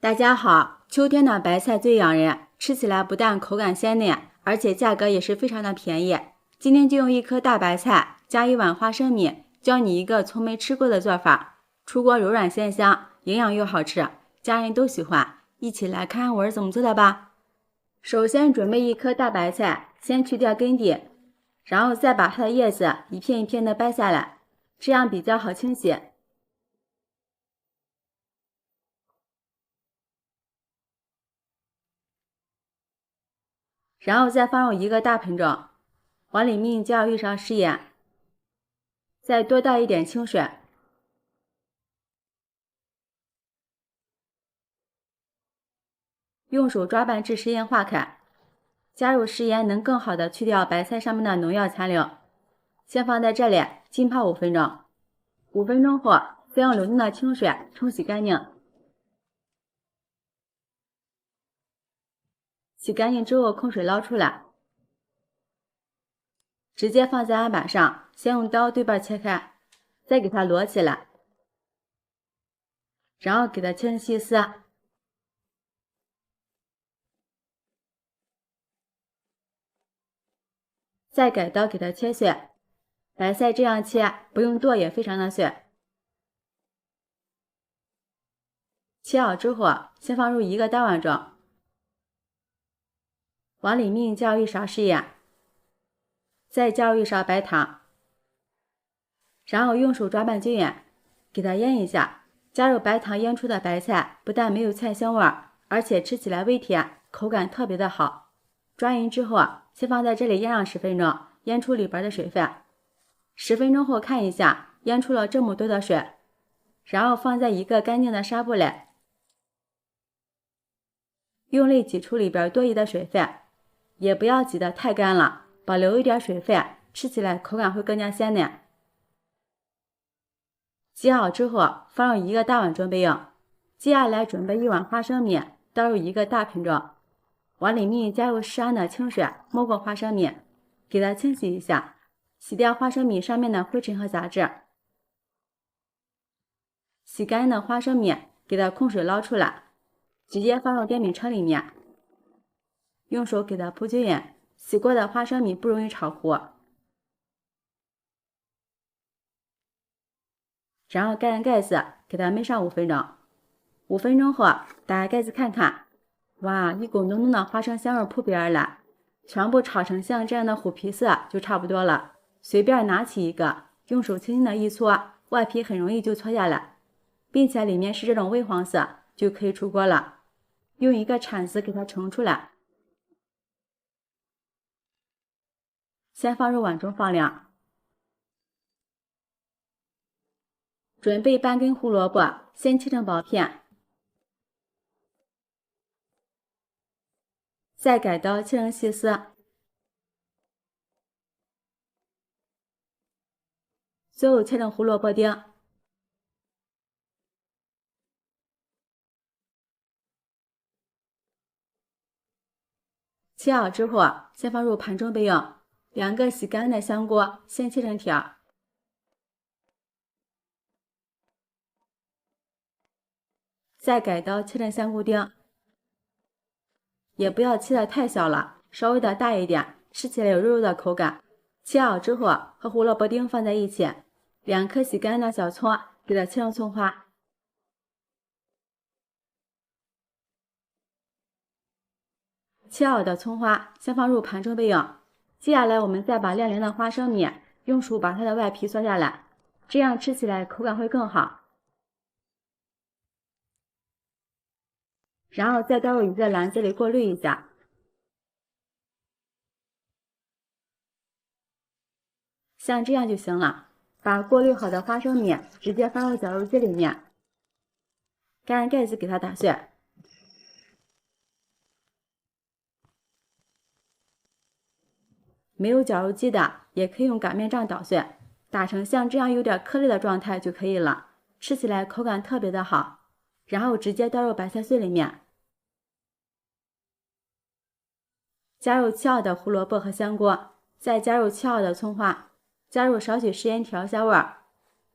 大家好，秋天的白菜最养人，吃起来不但口感鲜嫩，而且价格也是非常的便宜。今天就用一颗大白菜加一碗花生米，教你一个从没吃过的做法，出锅柔软鲜香，营养又好吃，家人都喜欢。一起来看看我是怎么做的吧。首先准备一颗大白菜，先去掉根蒂，然后再把它的叶子一片一片的掰下来，这样比较好清洗。然后再放入一个大盆中，往里面加入1勺食盐，再多倒一点清水，用手抓拌至食盐化开。加入食盐能更好的去掉白菜上面的农药残留。先放在这里浸泡5分钟。5分钟后，再用流动的清水冲洗干净。洗干净之后控水捞出来，直接放在案板上，先用刀对半切开，再给它摞起来，然后给它切成细丝，再改刀给它切碎。白菜这样切，不用剁也非常的碎。切好之后，先放入一个大碗中，往里面加入1勺食盐，再加入1勺白糖，然后用手抓拌均匀，给它腌一下。加入白糖腌出的白菜不但没有菜腥味，而且吃起来微甜，口感特别的好。抓匀之后，先放在这里腌上10分钟，腌出里边的水分。10分钟后看一下，腌出了这么多的水，然后放在一个干净的纱布里，用力挤出里边多余的水分，也不要挤得太干了，保留一点水分，吃起来口感会更加鲜嫩。挤好之后放入一个大碗中备用。接下来准备1碗花生米，倒入一个大盆中，往里面加入适量的清水，没过花生米，给它清洗一下，洗掉花生米上面的灰尘和杂质。洗干净的花生米给它控水捞出来，直接放入电饼铛里面，用手给它铺均匀。洗过的花生米不容易炒糊。然后盖上盖子，给它焖上5分钟。5分钟后，打开盖子看看，哇，一股浓浓的花生香味扑鼻而来，全部炒成像这样的虎皮色就差不多了。随便拿起一个，用手轻轻的一搓，外皮很容易就搓下来，并且里面是这种微黄色，就可以出锅了。用一个铲子给它盛出来，先放入碗中放凉。准备半根胡萝卜，先切成薄片，再改刀切成细丝，最后切成胡萝卜丁。切好之后，先放入盘中备用。2个洗干净的香菇，先切成条，再改刀切成香菇丁，也不要切得太小了，稍微的大一点，吃起来有肉肉的口感。切好之后和胡萝卜丁放在一起，2颗洗干净的小葱，给它切成葱花。切好的葱花先放入盘中备用。接下来我们再把晾凉的花生米用手把它的外皮嗦下来，这样吃起来口感会更好。然后再倒入一个篮子里过滤一下。像这样就行了。把过滤好的花生米直接放入绞肉机里面，盖上盖子给它打碎。没有绞肉机的，也可以用擀面杖捣碎，打成像这样有点颗粒的状态就可以了，吃起来口感特别的好。然后直接倒入白菜碎里面，加入切好的胡萝卜和香菇，再加入切好的葱花，加入少许食盐调下味儿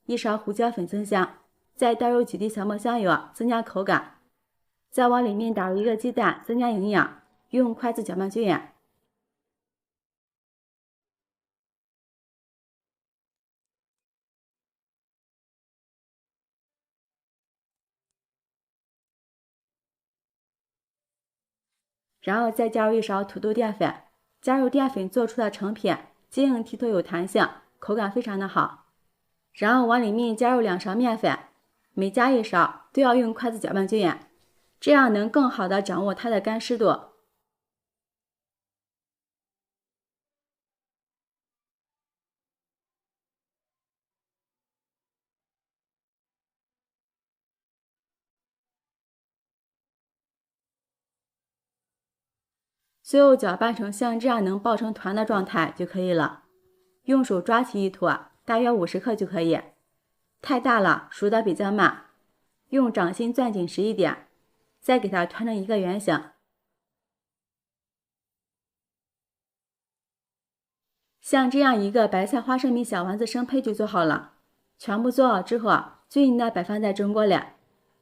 ，1勺胡椒粉增香，再倒入几滴小磨香油增加口感，再往里面打入一个鸡蛋，增加营养，用筷子搅拌均匀。然后再加入1勺土豆淀粉，加入淀粉做出的成品，晶莹剔透有弹性，口感非常的好。然后往里面加入2勺面粉，每加1勺都要用筷子搅拌均匀，这样能更好的掌握它的干湿度。最后搅拌成像这样能抱成团的状态就可以了。用手抓起一坨，大约50克就可以。太大了，熟的比较慢，用掌心攥紧实一点，再给它团成一个圆形。像这样一个白菜花生米小丸子生胚就做好了。全部做好之后，均匀的摆放在蒸锅里。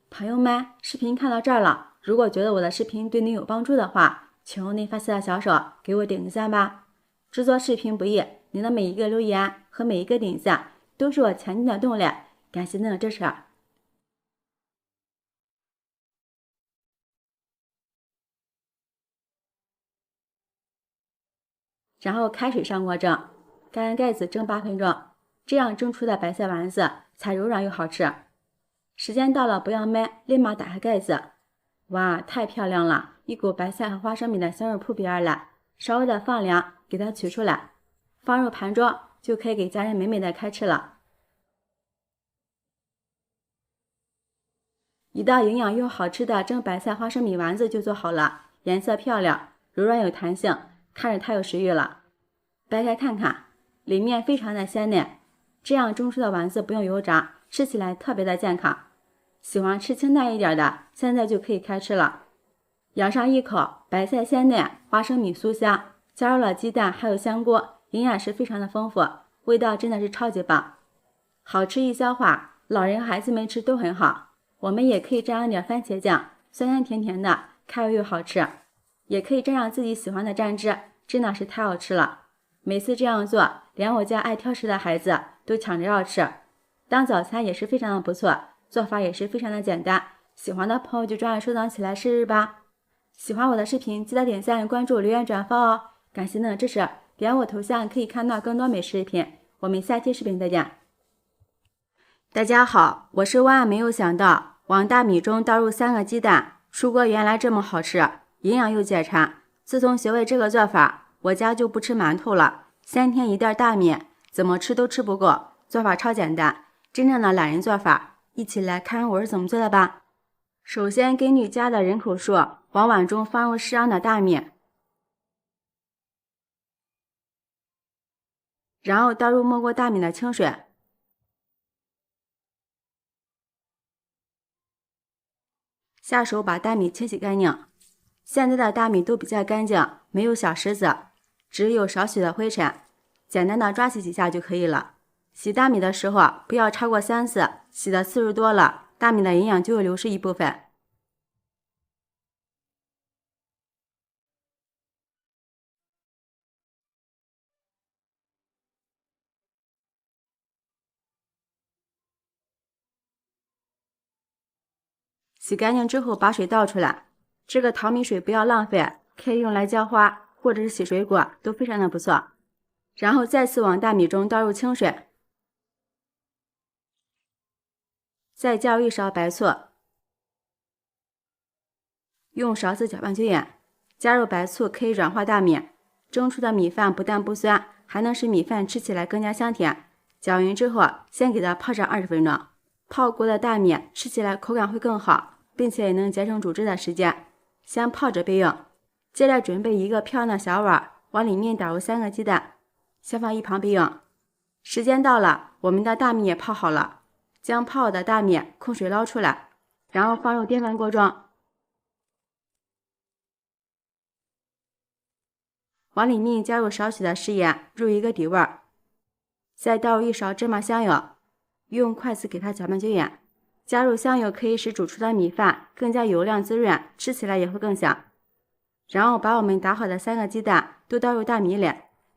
朋友们，视频看到这儿了，如果觉得我的视频对你有帮助的话，请用内发丝的小手给我点个赞吧。制作视频不易，您的每一个留言和每一个点赞都是我前进的动力，感谢您的支持。然后开水上锅蒸，盖上盖子蒸8分钟，这样蒸出的白菜丸子才柔软又好吃。时间到了不要焖，立马打开盖子。哇，太漂亮了！一股白菜和花生米的香味扑鼻而来。稍微的放凉，给它取出来，放入盘中，就可以给家人美美的开吃了。一道营养又好吃的蒸白菜花生米丸子就做好了，颜色漂亮，柔软有弹性，看着太有食欲了。掰开看看，里面非常的鲜嫩，这样蒸出的丸子不用油炸，吃起来特别的健康。喜欢吃清淡一点的，现在就可以开吃了。咬上一口，白菜鲜嫩，花生米酥香，加入了鸡蛋还有香菇，营养是非常的丰富，味道真的是超级棒，好吃易消化，老人孩子们吃都很好。我们也可以蘸上点番茄酱，酸酸甜甜的，开胃又好吃。也可以蘸上自己喜欢的蘸汁，真的是太好吃了。每次这样做，连我家爱挑食的孩子都抢着要吃。当早餐也是非常的不错，做法也是非常的简单，喜欢的朋友就抓紧收藏起来试试吧。喜欢我的视频，记得点赞、关注、留言、转发哦！感谢您的支持，点我头像可以看到更多美食视频。我们下期视频再见。大家好，我是万万没有想到，往大米中倒入3个鸡蛋，出锅原来这么好吃，营养又解馋。自从学会这个做法，我家就不吃馒头了。3天1袋大米，怎么吃都吃不够，做法超简单，真正的懒人做法。一起来看我是怎么做的吧。首先根据家的人口数，往碗中放入适量的大米，然后倒入没过大米的清水，下手把大米清洗干净。现在的大米都比较干净，没有小石子，只有少许的灰尘，简单的抓洗几下就可以了。洗大米的时候不要超过3次，洗的次数多了，大米的营养就会流失一部分。洗干净之后把水倒出来，这个淘米水不要浪费，可以用来浇花或者是洗水果，都非常的不错。然后再次往大米中倒入清水，再加入1勺白醋，用勺子搅拌均匀。加入白醋可以软化大米，蒸出的米饭不但不酸，还能使米饭吃起来更加香甜。搅匀之后，先给它泡上20分钟，泡过的大米吃起来口感会更好，并且也能节省煮汁的时间。先泡着备用。接着准备一个漂亮的小碗，往里面打入3个鸡蛋，先放一旁备用。时间到了，我们的大米也泡好了，将泡好的大米控水捞出来，然后放入电饭锅中，往里面加入少许的食盐，入一个底味儿，再倒入1勺芝麻香油，用筷子给它搅拌均匀。加入香油可以使煮出的米饭更加油亮滋润，吃起来也会更香。然后把我们打好的3个鸡蛋都倒入大米里，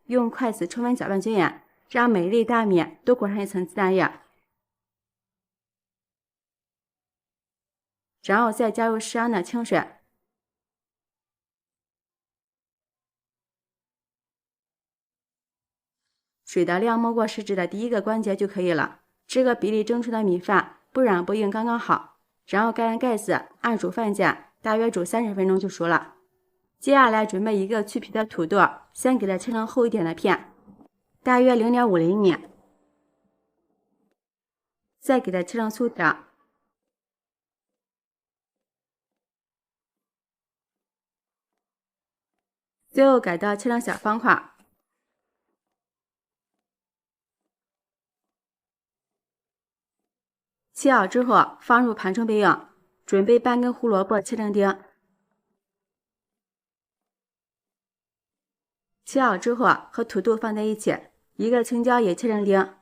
用筷子充分搅拌均匀，让每一粒大米都裹上一层鸡蛋液。然后再加入适量的清水，水的量没过食指的第1个关节就可以了。这个比例蒸出的米饭不软不硬，刚刚好。然后盖上盖子，按煮饭键，大约煮30分钟就熟了。接下来准备一个去皮的土豆，先给它切成厚一点的片，大约0.5厘米，再给它切成粗条，最后改刀切成小方块。切好之后放入盘中备用。准备半根胡萝卜切成丁，切好之后和土豆放在一起，一个青椒也切成丁。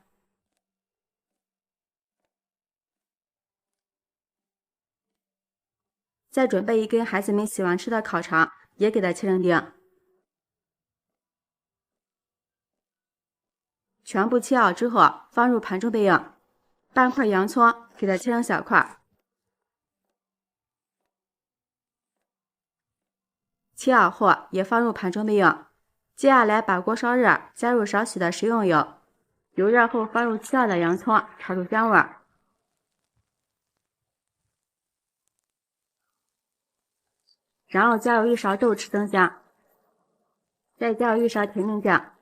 再准备一根孩子们喜欢吃的烤肠，也给它切成丁。全部切好之后放入盘中备用。半块洋葱给它切成小块，切好后也放入盘中备用。接下来把锅烧热，加入少许的食用油，油热后放入切好的洋葱，炒出香味。然后加入1勺豆豉增香，再加入1勺甜面酱，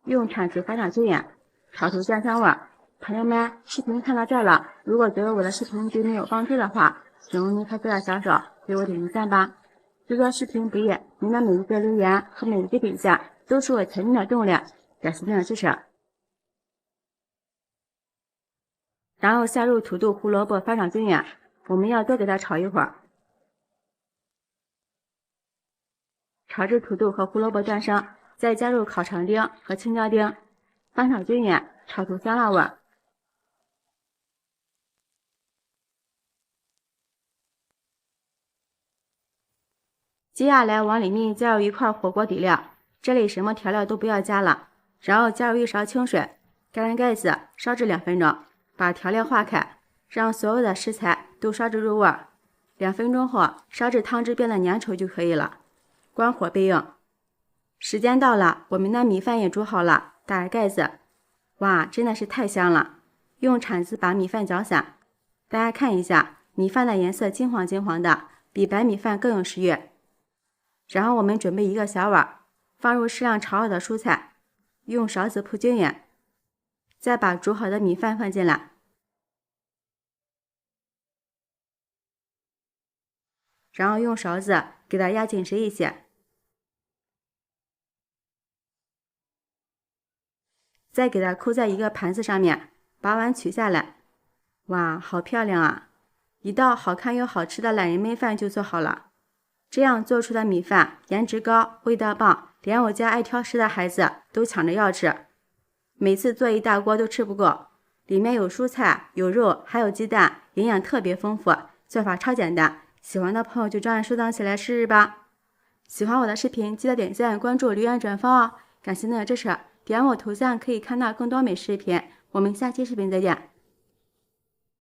用铲子翻炒均匀，炒出酱香味。朋友们，视频看到这儿了，如果觉得我的视频对你有帮助的话，请用您开心的小手给我点个赞吧。制作视频不易，您的每一个留言和每一个点赞都是我前进的动力，感谢您的支持。然后下入土豆、胡萝卜翻炒均匀，我们要多给它炒一会儿，炒至土豆和胡萝卜断生，再加入烤肠丁和青椒丁，翻炒均匀，炒出香辣味。接下来往里面加入1块火锅底料，这里什么调料都不要加了，然后加入1勺清水，盖上盖子烧至2分钟，把调料化开，让所有的食材都烧至入味。2分钟后烧至汤汁变得粘稠就可以了，关火备用。时间到了，我们的米饭也煮好了，打开盖子，哇，真的是太香了！用铲子把米饭搅散，大家看一下，米饭的颜色金黄金黄的，比白米饭更有食欲。然后我们准备1个小碗，放入适量炒好的蔬菜，用勺子铺均匀，再把煮好的米饭放进来，然后用勺子给它压紧实一些，再给它扣在一个盘子上面，把碗取下来。哇，好漂亮啊！一道好看又好吃的懒人焖饭就做好了。这样做出的米饭颜值高，味道棒，连我家爱挑食的孩子都抢着要吃。每次做一大锅都吃不够，里面有蔬菜，有肉，还有鸡蛋，营养特别丰富，做法超简单。喜欢的朋友就照样收藏起来试试吧。喜欢我的视频，记得点赞、关注、留言、转发哦！感谢您的支持，点我头像可以看到更多美食视频。我们下期视频再见。